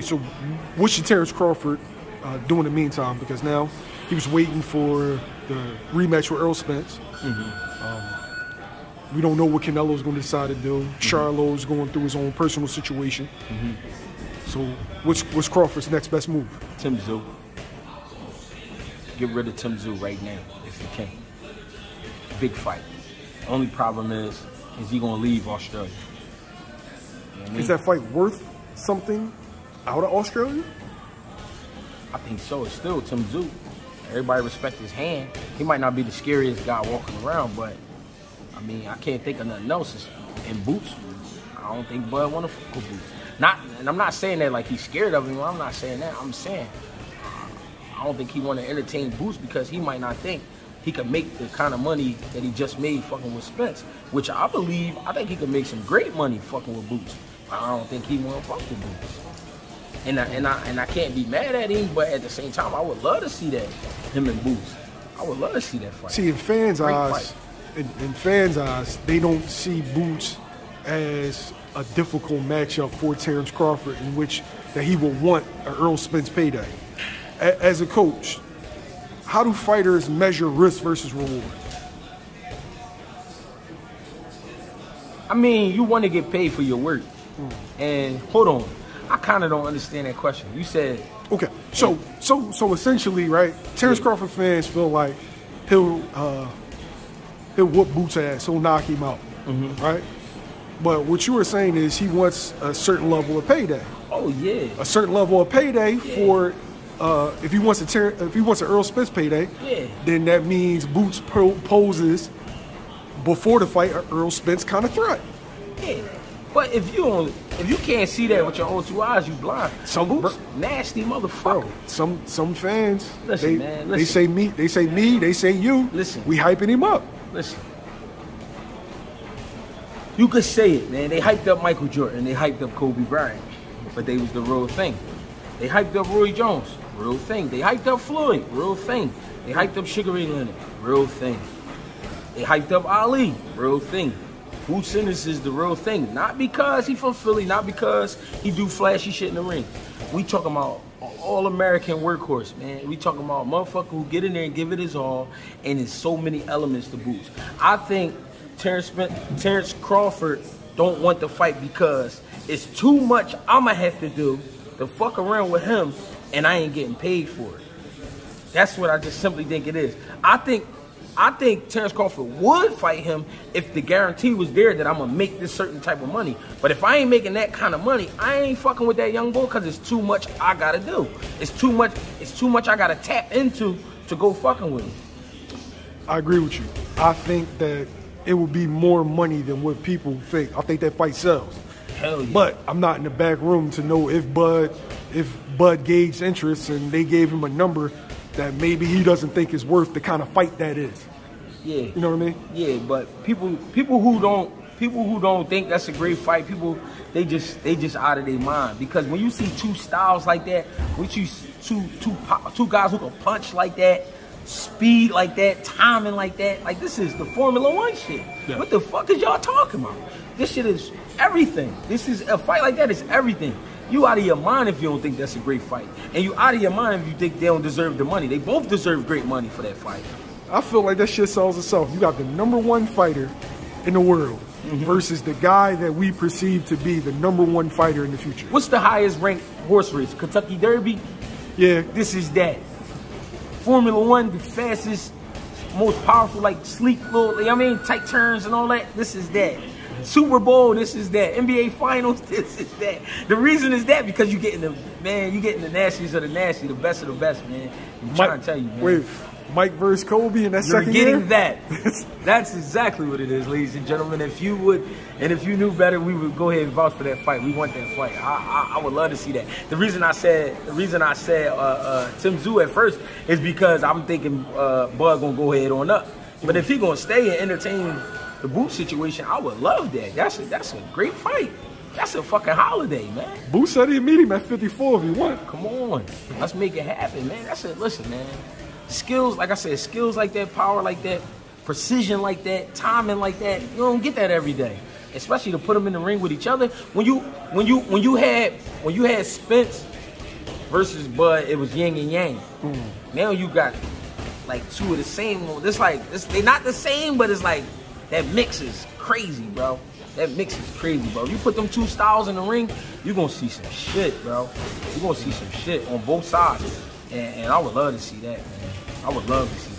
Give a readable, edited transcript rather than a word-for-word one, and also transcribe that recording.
so what should Terence Crawford do in the meantime? Because now he was waiting for the rematch with Errol Spence. We don't know what Canelo's going to decide to do. Charlo's going through his own personal situation. So what's Crawford's next best move? Tszyu. Get rid of Tszyu right now if you can. Big fight. Only problem is he going to leave Australia? You know what I mean? Is that fight worth something out of Australia? I think so. It's still Tszyu. Everybody respects his hand. He might not be the scariest guy walking around, but I mean, I can't think of nothing else. In boots, I don't think Bud want to fuck with boots. And I'm not saying that like he's scared of him. I'm not saying that. I'm saying I don't think he want to entertain boots because he might not think he could make the kind of money that he just made fucking with Spence, which I think he could make some great money fucking with boots. But I don't think he want to fuck with boots. And I can't be mad at him, but at the same time, I would love to see that him and Boots. I would love to see that fight. See, in fans' eyes, they don't see Boots as a difficult matchup for Terence Crawford, in which that he will want an Errol Spence payday. As a coach, how do fighters measure risk versus reward? I mean, you want to get paid for your work. And hold on. I kind of don't understand that question. You said... Okay, so essentially, right, Terence Crawford fans feel like he'll whoop Boots' ass, he'll knock him out, right? But what you were saying is he wants a certain level of payday. Oh, yeah. A certain level of payday for... if he wants an Errol Spence payday, then that means Boots poses before the fight an Errol Spence kind of threat. Yeah. But if you can't see that with your own two eyes, you blind. Boots, nasty motherfucker. Bro, some fans, listen, they say you. Listen, we hyping him up. Listen, you could say it, man. They hyped up Michael Jordan, they hyped up Kobe Bryant, but they was the real thing. They hyped up Roy Jones, real thing. They hyped up Floyd, real thing. They hyped up Sugar Ray Leonard, real thing. They hyped up Ali, real thing. Boots Ennis is the real thing. Not because he from Philly, not because he do flashy shit in the ring. We talking about all-American workhorse, man. We talking about a motherfucker who get in there and give it his all, and there's so many elements to Boots. I think Terence Crawford don't want the fight because it's too much I'ma have to do to fuck around with him, and I ain't getting paid for it. That's what I just simply think it is. I think Terence Crawford would fight him if the guarantee was there that I'm going to make this certain type of money. But if I ain't making that kind of money, I ain't fucking with that young boy because it's too much I got to do. It's too much I got to tap into to go fucking with him. I agree with you. I think that it would be more money than what people think. I think that fight sells. Hell yeah. But I'm not in the back room to know if Bud gauged interest and they gave him a number that maybe he doesn't think is worth the kind of fight that is. Yeah. You know what I mean? Yeah, but people who don't think that's a great fight, they just out of their mind. Because when you see two styles like that, when you see two guys who can punch like that, speed like that, timing like that, like this is the Formula One shit. Yeah. What the fuck is y'all talking about? This shit is everything. This is a fight like that is everything. You out of your mind if you don't think that's a great fight. And you out of your mind if you think they don't deserve the money. They both deserve great money for that fight. I feel like that shit sells itself. You got the #1 fighter in the world versus the guy that we perceive to be the #1 fighter in the future. What's the highest ranked horse race? Kentucky Derby? Yeah. This is that. Formula One, the fastest, most powerful, like sleek little, I mean, tight turns and all that. This is that. Super Bowl, this is that. NBA Finals, this is that. The reason is that because you getting the nastiest of the nasty, the best of the best, man. I'm trying to tell you, man. Wait, Mike versus Kobe in that second year? You're getting that. That's exactly what it is, ladies and gentlemen. If you knew better, we would go ahead and vouch for that fight. We want that fight. I would love to see that. The reason I said Tszyu at first is because I'm thinking Bud gonna go ahead on up. But if he gonna stay and entertain the Boots situation, I would love that. That's a great fight. That's a fucking holiday, man. Boots said he'd meet him at 54 if he want. Come on, let's make it happen, man. Listen, man. Skills, like I said, skills like that, power like that, precision like that, timing like that. You don't get that every day, especially to put them in the ring with each other. When you had Spence versus Bud, it was yin and yang. Now you got like two of the same. They not the same, but it's like that mix is crazy, bro. That mix is crazy, bro. You put them two styles in the ring, you gonna see some shit, bro. You gonna see some shit on both sides, and I would love to see that, man. I would love to see